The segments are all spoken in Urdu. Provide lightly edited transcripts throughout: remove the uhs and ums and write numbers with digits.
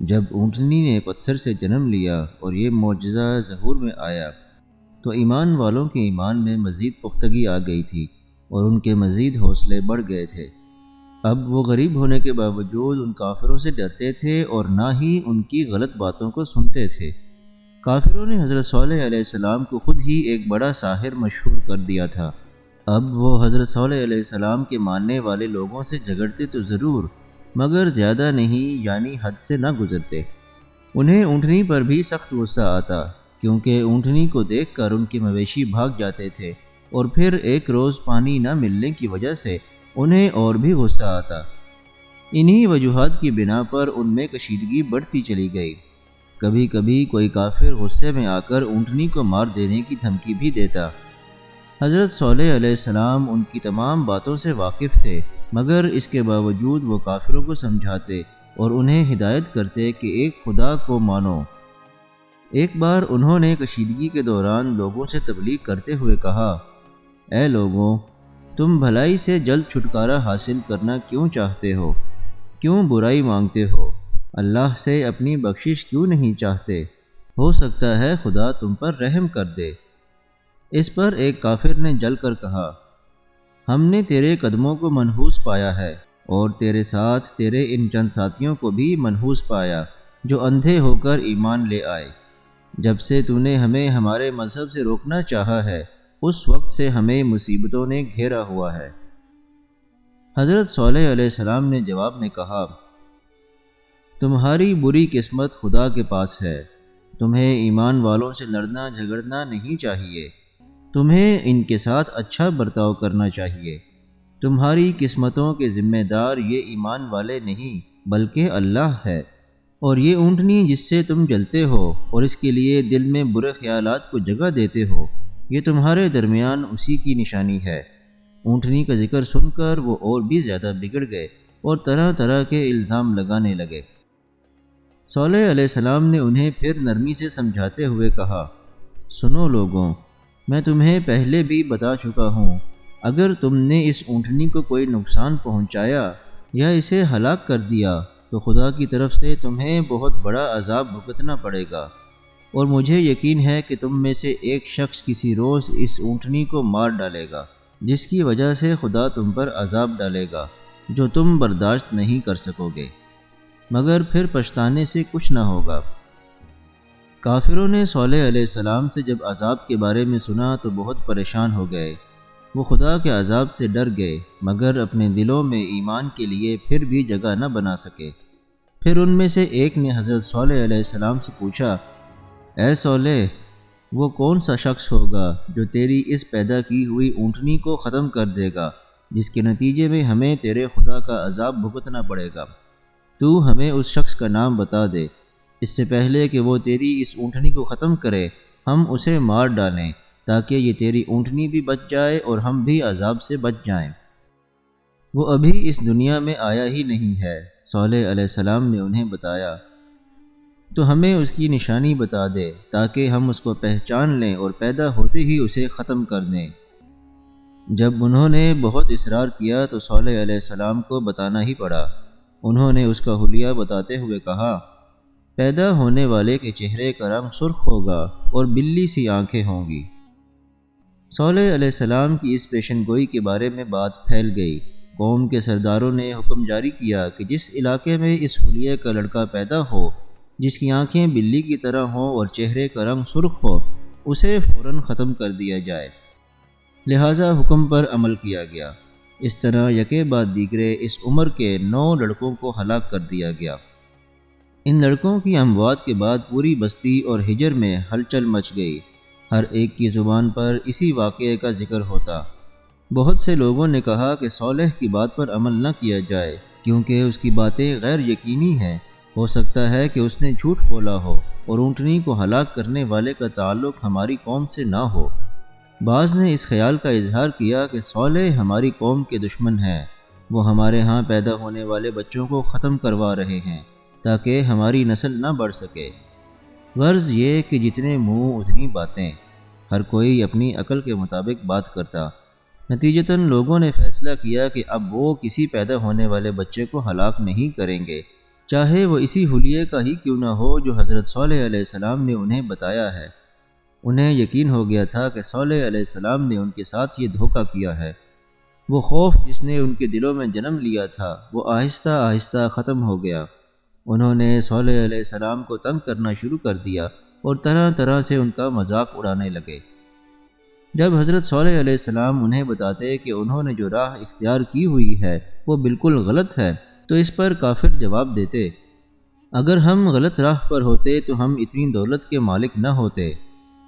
جب اونٹنی نے پتھر سے جنم لیا اور یہ معجزہ ظہور میں آیا تو ایمان والوں کے ایمان میں مزید پختگی آ گئی تھی اور ان کے مزید حوصلے بڑھ گئے تھے۔ اب وہ غریب ہونے کے باوجود ان کافروں سے ڈرتے تھے اور نہ ہی ان کی غلط باتوں کو سنتے تھے۔ کافروں نے حضرت صالح علیہ السلام کو خود ہی ایک بڑا ساحر مشہور کر دیا تھا۔ اب وہ حضرت صالح علیہ السلام کے ماننے والے لوگوں سے جھگڑتے تو ضرور، مگر زیادہ نہیں، یعنی حد سے نہ گزرتے۔ انہیں اونٹنی پر بھی سخت غصہ آتا، کیونکہ اونٹنی کو دیکھ کر ان کے مویشی بھاگ جاتے تھے اور پھر ایک روز پانی نہ ملنے کی وجہ سے انہیں اور بھی غصہ آتا۔ انہی وجوہات کی بنا پر ان میں کشیدگی بڑھتی چلی گئی۔ کبھی کبھی کوئی کافر غصے میں آ کر اونٹنی کو مار دینے کی دھمکی بھی دیتا۔ حضرت صالح علیہ السلام ان کی تمام باتوں سے واقف تھے، مگر اس کے باوجود وہ کافروں کو سمجھاتے اور انہیں ہدایت کرتے کہ ایک خدا کو مانو۔ ایک بار انہوں نے کشیدگی کے دوران لوگوں سے تبلیغ کرتے ہوئے کہا، اے لوگوں، تم بھلائی سے جلد چھٹکارا حاصل کرنا کیوں چاہتے ہو؟ کیوں برائی مانگتے ہو؟ اللہ سے اپنی بخشش کیوں نہیں چاہتے؟ ہو سکتا ہے خدا تم پر رحم کر دے۔ اس پر ایک کافر نے جل کر کہا، ہم نے تیرے قدموں کو منحوس پایا ہے اور تیرے ساتھ تیرے ان چند ساتھیوں کو بھی منحوس پایا جو اندھے ہو کر ایمان لے آئے۔ جب سے تو نے ہمیں ہمارے مذہب سے روکنا چاہا ہے، اس وقت سے ہمیں مصیبتوں نے گھیرا ہوا ہے۔ حضرت صالح علیہ السلام نے جواب میں کہا، تمہاری بری قسمت خدا کے پاس ہے۔ تمہیں ایمان والوں سے لڑنا جھگڑنا نہیں چاہیے، تمہیں ان کے ساتھ اچھا برتاؤ کرنا چاہیے۔ تمہاری قسمتوں کے ذمہ دار یہ ایمان والے نہیں بلکہ اللہ ہے، اور یہ اونٹنی جس سے تم جلتے ہو اور اس کے لیے دل میں برے خیالات کو جگہ دیتے ہو، یہ تمہارے درمیان اسی کی نشانی ہے۔ اونٹنی کا ذکر سن کر وہ اور بھی زیادہ بگڑ گئے اور طرح طرح کے الزام لگانے لگے۔ صالح علیہ السلام نے انہیں پھر نرمی سے سمجھاتے ہوئے کہا، سنو لوگوں، میں تمہیں پہلے بھی بتا چکا ہوں، اگر تم نے اس اونٹنی کو کوئی نقصان پہنچایا یا اسے ہلاک کر دیا تو خدا کی طرف سے تمہیں بہت بڑا عذاب بھگتنا پڑے گا، اور مجھے یقین ہے کہ تم میں سے ایک شخص کسی روز اس اونٹنی کو مار ڈالے گا، جس کی وجہ سے خدا تم پر عذاب ڈالے گا جو تم برداشت نہیں کر سکو گے، مگر پھر پچھتانے سے کچھ نہ ہوگا۔ کافروں نے صالح علیہ السلام سے جب عذاب کے بارے میں سنا تو بہت پریشان ہو گئے۔ وہ خدا کے عذاب سے ڈر گئے، مگر اپنے دلوں میں ایمان کے لیے پھر بھی جگہ نہ بنا سکے۔ پھر ان میں سے ایک نے حضرت صالح علیہ السلام سے پوچھا، اے صالح، وہ کون سا شخص ہوگا جو تیری اس پیدا کی ہوئی اونٹنی کو ختم کر دے گا، جس کے نتیجے میں ہمیں تیرے خدا کا عذاب بھگتنا پڑے گا؟ تو ہمیں اس شخص کا نام بتا دے، اس سے پہلے کہ وہ تیری اس اونٹنی کو ختم کرے ہم اسے مار ڈالیں، تاکہ یہ تیری اونٹنی بھی بچ جائے اور ہم بھی عذاب سے بچ جائیں۔ وہ ابھی اس دنیا میں آیا ہی نہیں ہے۔ صالح علیہ السلام نے انہیں بتایا، تو ہمیں اس کی نشانی بتا دے تاکہ ہم اس کو پہچان لیں اور پیدا ہوتے ہی اسے ختم کر دیں۔ جب انہوں نے بہت اصرار کیا تو صالح علیہ السلام کو بتانا ہی پڑا۔ انہوں نے اس کا حلیہ بتاتے ہوئے کہا، پیدا ہونے والے کے چہرے کا رنگ سرخ ہوگا اور بلی سی آنکھیں ہوں گی۔ صالح علیہ السلام کی اس پیشن گوئی کے بارے میں بات پھیل گئی۔ قوم کے سرداروں نے حکم جاری کیا کہ جس علاقے میں اس حلیہ کا لڑکا پیدا ہو، جس کی آنکھیں بلی کی طرح ہوں اور چہرے کا رنگ سرخ ہو، اسے فوراً ختم کر دیا جائے۔ لہٰذا حکم پر عمل کیا گیا۔ اس طرح یکے بعد دیگرے اس عمر کے 9 لڑکوں کو ہلاک کر دیا گیا۔ ان لڑکوں کی اموات کے بعد پوری بستی اور ہجر میں ہلچل مچ گئی۔ ہر ایک کی زبان پر اسی واقعے کا ذکر ہوتا۔ بہت سے لوگوں نے کہا کہ صالح کی بات پر عمل نہ کیا جائے، کیونکہ اس کی باتیں غیر یقینی ہیں، ہو سکتا ہے کہ اس نے جھوٹ بولا ہو اور اونٹنی کو ہلاک کرنے والے کا تعلق ہماری قوم سے نہ ہو۔ بعض نے اس خیال کا اظہار کیا کہ صالح ہماری قوم کے دشمن ہیں، وہ ہمارے ہاں پیدا ہونے والے بچوں کو ختم کروا رہے ہیں تاکہ ہماری نسل نہ بڑھ سکے۔ غرض یہ کہ جتنے منہ اتنی باتیں، ہر کوئی اپنی عقل کے مطابق بات کرتا۔ نتیجتاً لوگوں نے فیصلہ کیا کہ اب وہ کسی پیدا ہونے والے بچے کو ہلاک نہیں کریں گے، چاہے وہ اسی حلیے کا ہی کیوں نہ ہو جو حضرت صالح علیہ السلام نے انہیں بتایا ہے۔ انہیں یقین ہو گیا تھا کہ صالح علیہ السلام نے ان کے ساتھ یہ دھوکہ کیا ہے۔ وہ خوف جس نے ان کے دلوں میں جنم لیا تھا وہ آہستہ آہستہ ختم ہو گیا۔ انہوں نے صالح علیہ السلام کو تنگ کرنا شروع کر دیا اور طرح طرح سے ان کا مذاق اڑانے لگے۔ جب حضرت صالح علیہ السلام انہیں بتاتے کہ انہوں نے جو راہ اختیار کی ہوئی ہے وہ بالکل غلط ہے تو اس پر کافر جواب دیتے، اگر ہم غلط راہ پر ہوتے تو ہم اتنی دولت کے مالک نہ ہوتے،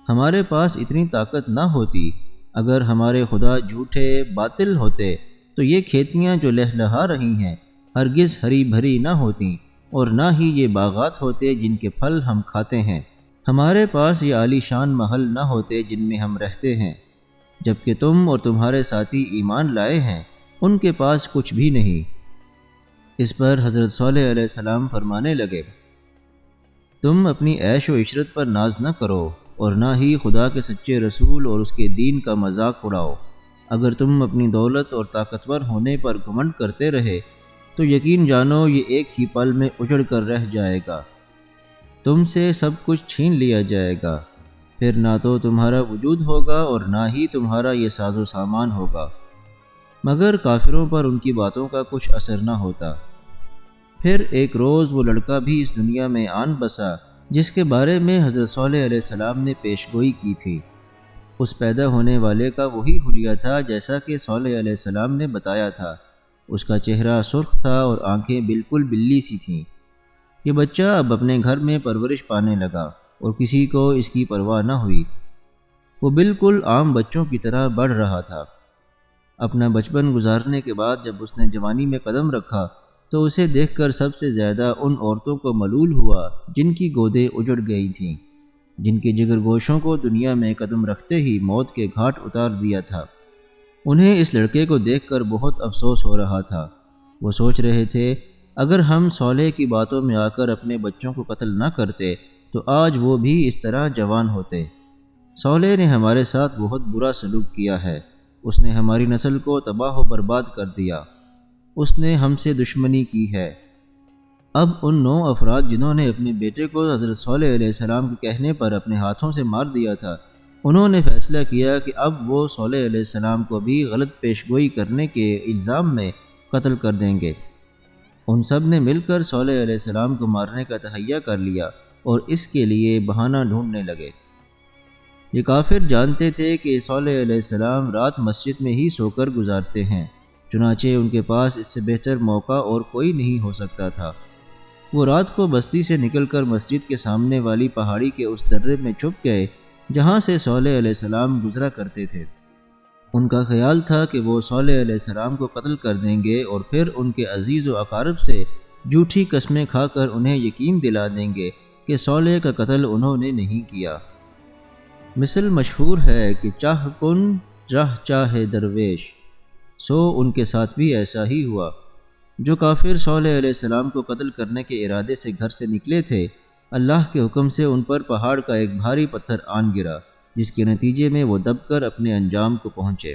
ہمارے پاس اتنی طاقت نہ ہوتی، اگر ہمارے خدا جھوٹے باطل ہوتے تو یہ کھیتیاں جو لہلہا رہی ہیں ہرگز ہری بھری نہ ہوتیں اور نہ ہی یہ باغات ہوتے جن کے پھل ہم کھاتے ہیں، ہمارے پاس یہ عالی شان محل نہ ہوتے جن میں ہم رہتے ہیں، جبکہ تم اور تمہارے ساتھی ایمان لائے ہیں، ان کے پاس کچھ بھی نہیں۔ اس پر حضرت صالح علیہ السلام فرمانے لگے، تم اپنی عیش و عشرت پر ناز نہ کرو اور نہ ہی خدا کے سچے رسول اور اس کے دین کا مذاق اڑاؤ۔ اگر تم اپنی دولت اور طاقتور ہونے پر گھمنڈ کرتے رہے تو یقین جانو یہ ایک ہی پل میں اجڑ کر رہ جائے گا، تم سے سب کچھ چھین لیا جائے گا، پھر نہ تو تمہارا وجود ہوگا اور نہ ہی تمہارا یہ ساز و سامان ہوگا۔ مگر کافروں پر ان کی باتوں کا کچھ اثر نہ ہوتا۔ پھر ایک روز وہ لڑکا بھی اس دنیا میں آن بسا جس کے بارے میں حضرت صالح علیہ السلام نے پیش گوئی کی تھی۔ اس پیدا ہونے والے کا وہی حلیہ تھا جیسا کہ صالح علیہ السلام نے بتایا تھا۔ اس کا چہرہ سرخ تھا اور آنکھیں بالکل بلی سی تھیں۔ یہ بچہ اب اپنے گھر میں پرورش پانے لگا اور کسی کو اس کی پرواہ نہ ہوئی۔ وہ بالکل عام بچوں کی طرح بڑھ رہا تھا۔ اپنا بچپن گزارنے کے بعد جب اس نے جوانی میں قدم رکھا تو اسے دیکھ کر سب سے زیادہ ان عورتوں کو ملول ہوا جن کی گودیں اجڑ گئی تھیں، جن کے جگر گوشوں کو دنیا میں قدم رکھتے ہی موت کے گھاٹ اتار دیا تھا۔ انہیں اس لڑکے کو دیکھ کر بہت افسوس ہو رہا تھا۔ وہ سوچ رہے تھے اگر ہم صالح کی باتوں میں آ کر اپنے بچوں کو قتل نہ کرتے تو آج وہ بھی اس طرح جوان ہوتے۔ صالح نے ہمارے ساتھ بہت برا سلوک کیا ہے، اس نے ہماری نسل کو تباہ و برباد کر دیا، اس نے ہم سے دشمنی کی ہے۔ اب ان 9 افراد جنہوں نے اپنے بیٹے کو حضرت صالح علیہ السلام کے کہنے پر اپنے ہاتھوں سے مار دیا تھا، انہوں نے فیصلہ کیا کہ اب وہ صالح علیہ السلام کو بھی غلط پیش گوئی کرنے کے الزام میں قتل کر دیں گے۔ ان سب نے مل کر صالح علیہ السلام کو مارنے کا تہیہ کر لیا اور اس کے لیے بہانہ ڈھونڈنے لگے۔ یہ کافر جانتے تھے کہ صالح علیہ السلام رات مسجد میں ہی سو کر گزارتے ہیں، چنانچہ ان کے پاس اس سے بہتر موقع اور کوئی نہیں ہو سکتا تھا۔ وہ رات کو بستی سے نکل کر مسجد کے سامنے والی پہاڑی کے اس درے میں چھپ گئے جہاں سے صالح علیہ السلام گزرا کرتے تھے۔ ان کا خیال تھا کہ وہ صالح علیہ السلام کو قتل کر دیں گے اور پھر ان کے عزیز و اقارب سے جھوٹی قسمیں کھا کر انہیں یقین دلا دیں گے کہ صالح کا قتل انہوں نے نہیں کیا۔ مثل مشہور ہے کہ چاہ کن راہ چاہے درویش، سو ان کے ساتھ بھی ایسا ہی ہوا۔ جو کافر صالح علیہ السلام کو قتل کرنے کے ارادے سے گھر سے نکلے تھے، اللہ کے حکم سے ان پر پہاڑ کا ایک بھاری پتھر آن گرا، جس کے نتیجے میں وہ دب کر اپنے انجام کو پہنچے۔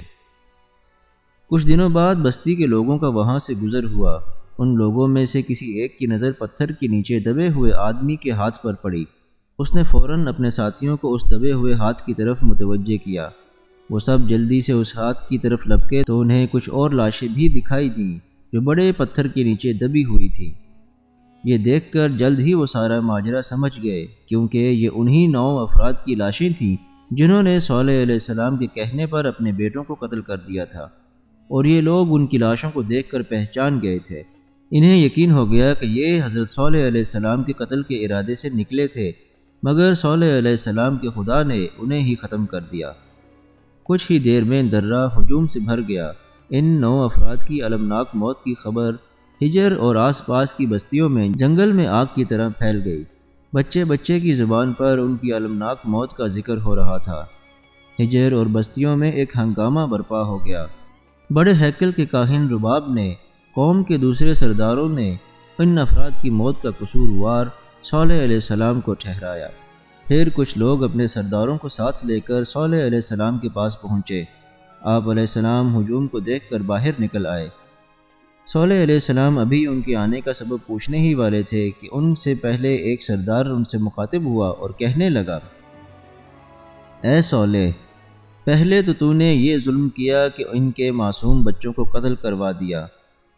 کچھ دنوں بعد بستی کے لوگوں کا وہاں سے گزر ہوا۔ ان لوگوں میں سے کسی ایک کی نظر پتھر کے نیچے دبے ہوئے آدمی کے ہاتھ پر پڑی۔ اس نے فوراً اپنے ساتھیوں کو اس دبے ہوئے ہاتھ کی طرف متوجہ کیا۔ وہ سب جلدی سے اس ہاتھ کی طرف لپکے تو انہیں کچھ اور لاشیں بھی دکھائی دیں جو بڑے پتھر کے نیچے دبی ہوئی تھیں۔ یہ دیکھ کر جلد ہی وہ سارا ماجرا سمجھ گئے، کیونکہ یہ انہی 9 افراد کی لاشیں تھیں جنہوں نے صالح علیہ السلام کے کہنے پر اپنے بیٹوں کو قتل کر دیا تھا، اور یہ لوگ ان کی لاشوں کو دیکھ کر پہچان گئے تھے۔ انہیں یقین ہو گیا کہ یہ حضرت صالح علیہ السلام کے قتل کے ارادے سے نکلے تھے، مگر صالح علیہ السلام کے خدا نے انہیں ہی ختم کر دیا۔ کچھ ہی دیر میں درہ ہجوم سے بھر گیا۔ ان 9 افراد کی المناک موت کی خبر ہجر اور آس پاس کی بستیوں میں جنگل میں آگ کی طرح پھیل گئی۔ بچے بچے کی زبان پر ان کی المناک موت کا ذکر ہو رہا تھا۔ ہجر اور بستیوں میں ایک ہنگامہ برپا ہو گیا۔ بڑے ہیکل کے کاہن رباب نے، قوم کے دوسرے سرداروں نے ان افراد کی موت کا قصوروار صالح علیہ السلام کو ٹھہرایا۔ پھر کچھ لوگ اپنے سرداروں کو ساتھ لے کر صالح علیہ السلام کے پاس پہنچے۔ آپ علیہ السلام ہجوم کو دیکھ کر باہر نکل آئے۔ صالح علیہ السلام ابھی ان کے آنے کا سبب پوچھنے ہی والے تھے کہ ان سے پہلے ایک سردار ان سے مخاطب ہوا اور کہنے لگا، اے صالح، پہلے تو نے یہ ظلم کیا کہ ان کے معصوم بچوں کو قتل کروا دیا،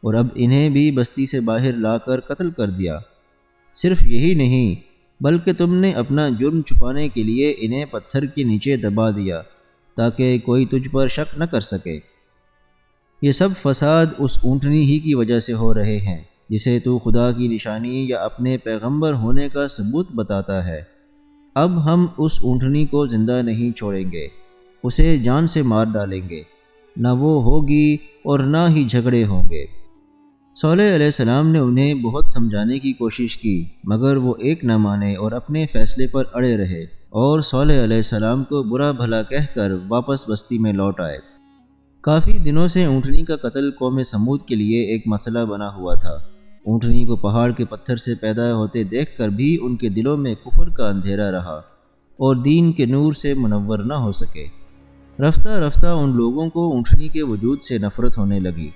اور اب انہیں بھی بستی سے باہر لا کر قتل کر دیا۔ صرف یہی نہیں بلکہ تم نے اپنا جرم چھپانے کے لیے انہیں پتھر کے نیچے دبا دیا تاکہ کوئی تجھ پر شک نہ کر سکے۔ یہ سب فساد اس اونٹنی ہی کی وجہ سے ہو رہے ہیں جسے تو خدا کی نشانی یا اپنے پیغمبر ہونے کا ثبوت بتاتا ہے۔ اب ہم اس اونٹنی کو زندہ نہیں چھوڑیں گے، اسے جان سے مار ڈالیں گے، نہ وہ ہوگی اور نہ ہی جھگڑے ہوں گے۔ صالح علیہ السلام نے انہیں بہت سمجھانے کی کوشش کی مگر وہ ایک نہ مانے اور اپنے فیصلے پر اڑے رہے اور صالح علیہ السلام کو برا بھلا کہہ کر واپس بستی میں لوٹ آئے۔ کافی دنوں سے اونٹنی کا قتل قوم سمود کے لیے ایک مسئلہ بنا ہوا تھا۔ اونٹنی کو پہاڑ کے پتھر سے پیدا ہوتے دیکھ کر بھی ان کے دلوں میں کفر کا اندھیرا رہا اور دین کے نور سے منور نہ ہو سکے۔ رفتہ رفتہ ان لوگوں کو اونٹنی کے وجود سے نفرت ہونے لگی۔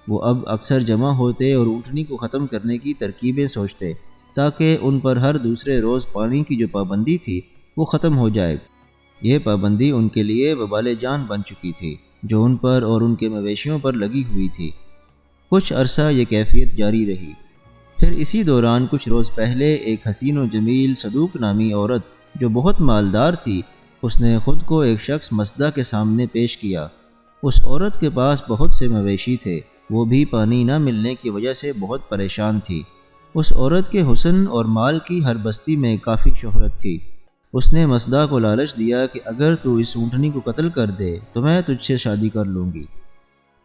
وہ اب اکثر جمع ہوتے اور اونٹنی کو ختم کرنے کی ترکیبیں سوچتے تاکہ ان پر ہر دوسرے روز پانی کی جو پابندی تھی وہ ختم ہو جائے۔ یہ پابندی ان کے لیے وبال جان بن چکی تھی جو ان پر اور ان کے مویشیوں پر لگی ہوئی تھی۔ کچھ عرصہ یہ کیفیت جاری رہی۔ پھر اسی دوران کچھ روز پہلے ایک حسین و جمیل صدوق نامی عورت جو بہت مالدار تھی، اس نے خود کو ایک شخص مسدہ کے سامنے پیش کیا۔ اس عورت کے پاس بہت سے مویشی تھے، وہ بھی پانی نہ ملنے کی وجہ سے بہت پریشان تھی۔ اس عورت کے حسن اور مال کی ہر بستی میں کافی شہرت تھی۔ اس نے مسدہ کو لالچ دیا کہ اگر تو اس اونٹنی کو قتل کر دے تو میں تجھ سے شادی کر لوں گی۔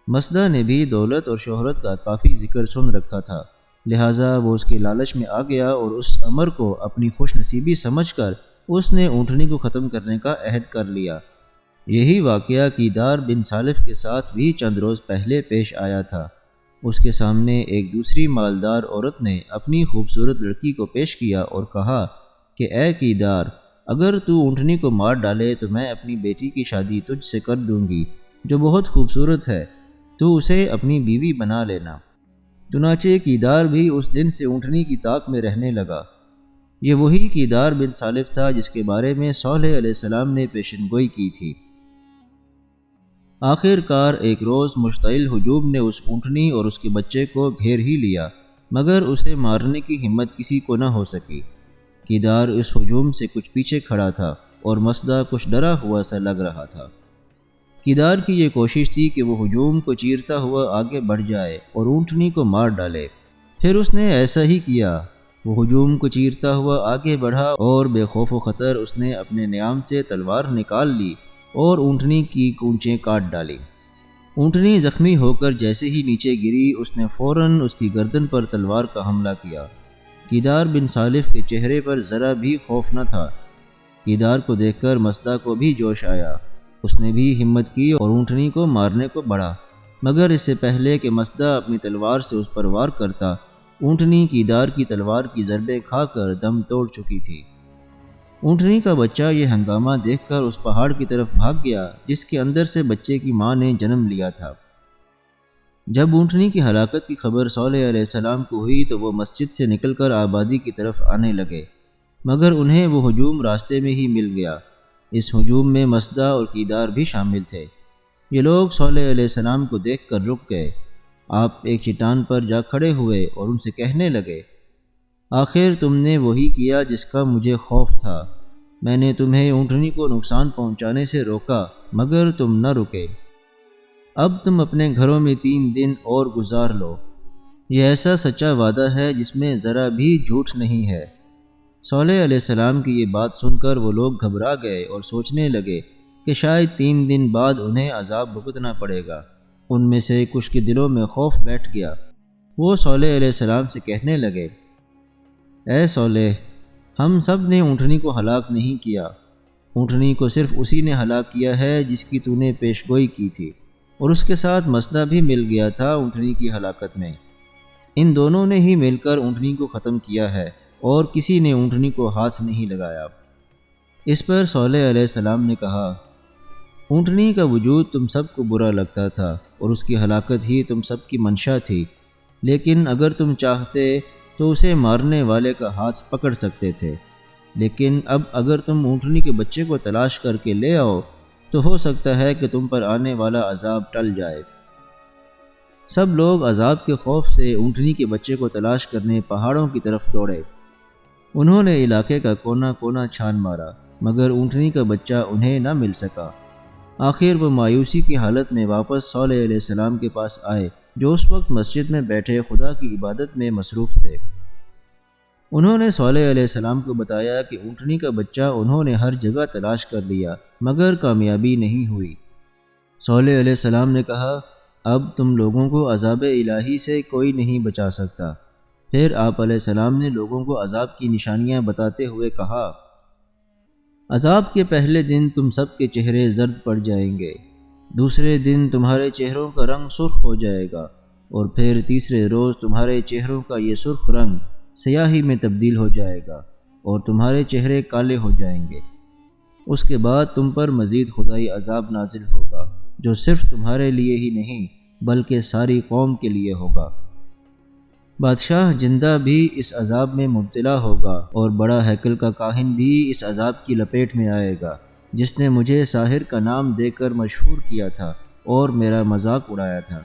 مسدہ نے بھی دولت اور شہرت کا کافی ذکر سن رکھا تھا، لہٰذا وہ اس کے لالچ میں آ گیا اور اس امر کو اپنی خوش نصیبی سمجھ کر اس نے اونٹنی کو ختم کرنے کا عہد کر لیا۔ یہی واقعہ کیدار بن سالف کے ساتھ بھی چند روز پہلے پیش آیا تھا۔ اس کے سامنے ایک دوسری مالدار عورت نے اپنی خوبصورت لڑکی کو پیش کیا اور کہا کہ اے کیدار، اگر تو اونٹنی کو مار ڈالے تو میں اپنی بیٹی کی شادی تجھ سے کر دوں گی جو بہت خوبصورت ہے، تو اسے اپنی بیوی بنا لینا۔ چنانچہ کیدار بھی اس دن سے اونٹنی کی طاق میں رہنے لگا۔ یہ وہی کیدار بن سالف تھا جس کے بارے میں صالح علیہ السلام نے پیشن گوئی کی تھی۔ آخر کار ایک روز مشتعل ہجوم نے اس اونٹنی اور اس کے بچے کو گھیر ہی لیا مگر اسے مارنے کی ہمت کسی کو نہ ہو سکی۔ کیدار اس ہجوم سے کچھ پیچھے کھڑا تھا اور مسدہ کچھ ڈرا ہوا سا لگ رہا تھا۔ کیدار کی یہ کوشش تھی کہ وہ ہجوم کو چیرتا ہوا آگے بڑھ جائے اور اونٹنی کو مار ڈالے۔ پھر اس نے ایسا ہی کیا۔ وہ ہجوم کو چیرتا ہوا آگے بڑھا اور بے خوف و خطر اس نے اپنے نیام سے تلوار نکال لی اور اونٹنی کی کونچیں کاٹ ڈالی۔ اونٹنی زخمی ہو کر جیسے ہی نیچے گری، اس نے فوراً اس کی گردن پر تلوار کا حملہ کیا۔ کیدار بن سالف کے چہرے پر ذرا بھی خوف نہ تھا۔ کیدار کو دیکھ کر مسدہ کو بھی جوش آیا۔ اس نے بھی ہمت کی اور اونٹنی کو مارنے کو بڑھا، مگر اس سے پہلے کہ مسدہ اپنی تلوار سے اس پر وار کرتا، اونٹنی کیدار کی تلوار کی ضربیں کھا کر دم توڑ چکی تھی۔ اونٹنی کا بچہ یہ ہنگامہ دیکھ کر اس پہاڑ کی طرف بھاگ گیا جس کے اندر سے بچے کی ماں نے جنم لیا تھا۔ جب اونٹنی کی ہلاکت کی خبر صالح علیہ السلام کو ہوئی تو وہ مسجد سے نکل کر آبادی کی طرف آنے لگے، مگر انہیں وہ ہجوم راستے میں ہی مل گیا۔ اس ہجوم میں مسدہ اور کیدار بھی شامل تھے۔ یہ لوگ صالح علیہ السلام کو دیکھ کر رک گئے۔ آپ ایک چٹان پر جا کھڑے ہوئے اور ان سے کہنے لگے، آخر تم نے وہی کیا جس کا مجھے خوف تھا۔ میں نے تمہیں اونٹنی کو نقصان پہنچانے سے روکا مگر تم نہ رکے۔ اب تم اپنے گھروں میں 3 دن اور گزار لو۔ یہ ایسا سچا وعدہ ہے جس میں ذرا بھی جھوٹ نہیں ہے۔ صالح علیہ السلام کی یہ بات سن کر وہ لوگ گھبرا گئے اور سوچنے لگے کہ شاید 3 دن بعد انہیں عذاب بھگتنا پڑے گا۔ ان میں سے کچھ کے دلوں میں خوف بیٹھ گیا۔ وہ صالح علیہ السلام سے کہنے لگے، اے صالح، ہم سب نے اونٹنی کو ہلاک نہیں کیا۔ اونٹنی کو صرف اسی نے ہلاک کیا ہے جس کی تو نے پیش گوئی کی تھی، اور اس کے ساتھ مسدہ بھی مل گیا تھا اونٹنی کی ہلاکت میں۔ ان دونوں نے ہی مل کر اونٹنی کو ختم کیا ہے اور کسی نے اونٹنی کو ہاتھ نہیں لگایا۔ اس پر صالح علیہ السلام نے کہا، اونٹنی کا وجود تم سب کو برا لگتا تھا اور اس کی ہلاکت ہی تم سب کی منشا تھی۔ لیکن اگر تم چاہتے تو اسے مارنے والے کا ہاتھ پکڑ سکتے تھے، لیکن اب اگر تم اونٹنی کے بچے کو تلاش کر کے لے آؤ تو ہو سکتا ہے کہ تم پر آنے والا عذاب ٹل جائے۔ سب لوگ عذاب کے خوف سے اونٹنی کے بچے کو تلاش کرنے پہاڑوں کی طرف دوڑے۔ انہوں نے علاقے کا کونا کونا چھان مارا، مگر اونٹنی کا بچہ انہیں نہ مل سکا۔ آخر وہ مایوسی کی حالت میں واپس صالح علیہ السلام کے پاس آئے، جو اس وقت مسجد میں بیٹھے خدا کی عبادت میں مصروف تھے۔ انہوں نے صالح علیہ السلام کو بتایا کہ اونٹنی کا بچہ انہوں نے ہر جگہ تلاش کر لیا مگر کامیابی نہیں ہوئی۔ صالح علیہ السلام نے کہا، اب تم لوگوں کو عذاب الہی سے کوئی نہیں بچا سکتا۔ پھر آپ علیہ السلام نے لوگوں کو عذاب کی نشانیاں بتاتے ہوئے کہا، عذاب کے پہلے دن تم سب کے چہرے زرد پڑ جائیں گے، دوسرے دن تمہارے چہروں کا رنگ سرخ ہو جائے گا، اور پھر تیسرے روز تمہارے چہروں کا یہ سرخ رنگ سیاہی میں تبدیل ہو جائے گا اور تمہارے چہرے کالے ہو جائیں گے۔ اس کے بعد تم پر مزید خدائی عذاب نازل ہوگا، جو صرف تمہارے لیے ہی نہیں بلکہ ساری قوم کے لیے ہوگا۔ بادشاہ جندہ بھی اس عذاب میں مبتلا ہوگا، اور بڑا ہیکل کا کاہن بھی اس عذاب کی لپیٹ میں آئے گا، جس نے مجھے ساحر کا نام دے کر مشہور کیا تھا اور میرا مذاق اڑایا تھا۔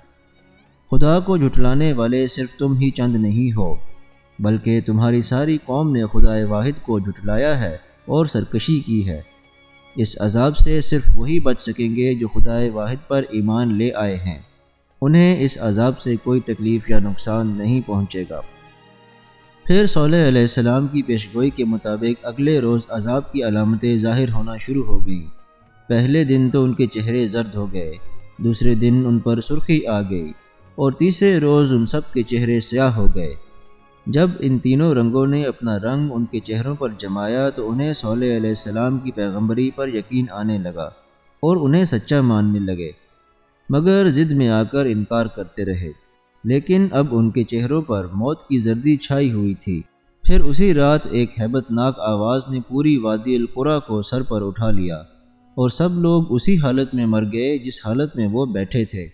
خدا کو جھٹلانے والے صرف تم ہی چند نہیں ہو، بلکہ تمہاری ساری قوم نے خدا واحد کو جھٹلایا ہے اور سرکشی کی ہے۔ اس عذاب سے صرف وہی بچ سکیں گے جو خدا واحد پر ایمان لے آئے ہیں، انہیں اس عذاب سے کوئی تکلیف یا نقصان نہیں پہنچے گا۔ پھر صالح علیہ السلام کی پیشگوئی کے مطابق اگلے روز عذاب کی علامتیں ظاہر ہونا شروع ہو گئیں۔ پہلے دن تو ان کے چہرے زرد ہو گئے، دوسرے دن ان پر سرخی آ گئی، اور تیسرے روز ان سب کے چہرے سیاہ ہو گئے۔ جب ان تینوں رنگوں نے اپنا رنگ ان کے چہروں پر جمایا تو انہیں صالح علیہ السلام کی پیغمبری پر یقین آنے لگا اور انہیں سچا ماننے لگے، مگر ضد میں آ کر انکار کرتے رہے۔ لیکن اب ان کے چہروں پر موت کی زردی چھائی ہوئی تھی۔ پھر اسی رات ایک ہیبت ناک آواز نے پوری وادی القریٰ کو سر پر اٹھا لیا، اور سب لوگ اسی حالت میں مر گئے جس حالت میں وہ بیٹھے تھے۔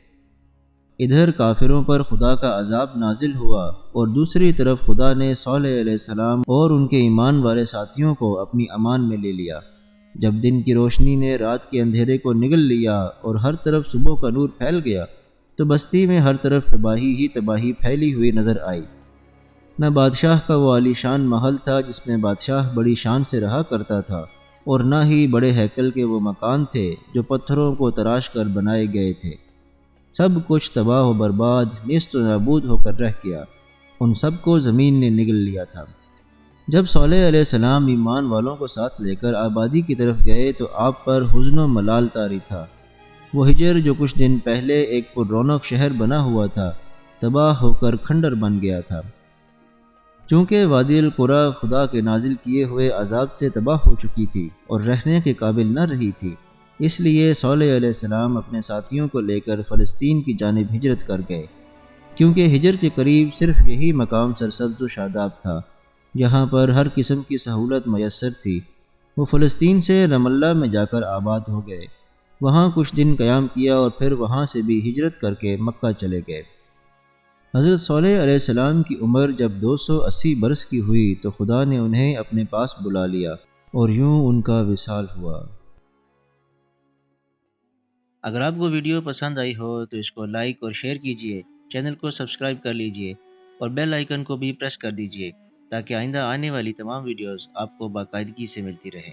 ادھر کافروں پر خدا کا عذاب نازل ہوا، اور دوسری طرف خدا نے صالح علیہ السلام اور ان کے ایمان والے ساتھیوں کو اپنی امان میں لے لیا۔ جب دن کی روشنی نے رات کے اندھیرے کو نگل لیا اور ہر طرف صبح کا نور پھیل گیا، تو بستی میں ہر طرف تباہی ہی تباہی پھیلی ہوئی نظر آئی۔ نہ بادشاہ کا وہ عالی شان محل تھا جس میں بادشاہ بڑی شان سے رہا کرتا تھا، اور نہ ہی بڑے ہیکل کے وہ مکان تھے جو پتھروں کو تراش کر بنائے گئے تھے۔ سب کچھ تباہ و برباد، نیست و نابود ہو کر رہ گیا، ان سب کو زمین نے نگل لیا تھا۔ جب صالح علیہ السلام ایمان والوں کو ساتھ لے کر آبادی کی طرف گئے تو آپ پر حزن و ملال طاری تھا۔ وہ ہجر جو کچھ دن پہلے ایک پر رونق شہر بنا ہوا تھا، تباہ ہو کر کھنڈر بن گیا تھا۔ چونکہ وادی القریٰ خدا کے نازل کیے ہوئے عذاب سے تباہ ہو چکی تھی اور رہنے کے قابل نہ رہی تھی، اس لیے صالح علیہ السلام اپنے ساتھیوں کو لے کر فلسطین کی جانب ہجرت کر گئے، کیونکہ ہجر کے قریب صرف یہی مقام سرسبز و شاداب تھا جہاں پر ہر قسم کی سہولت میسر تھی۔ وہ فلسطین سے رم اللہ میں جا کر آباد ہو گئے، وہاں کچھ دن قیام کیا اور پھر وہاں سے بھی ہجرت کر کے مکہ چلے گئے۔ حضرت صالح علیہ السلام کی عمر جب 280 برس کی ہوئی تو خدا نے انہیں اپنے پاس بلا لیا، اور یوں ان کا وصال ہوا۔ اگر آپ کو ویڈیو پسند آئی ہو تو اس کو لائک اور شیئر کیجئے، چینل کو سبسکرائب کر لیجئے اور بیل آئیکن کو بھی پریس کر دیجئے تاکہ آئندہ آنے والی تمام ویڈیوز آپ کو باقاعدگی سے ملتی رہیں۔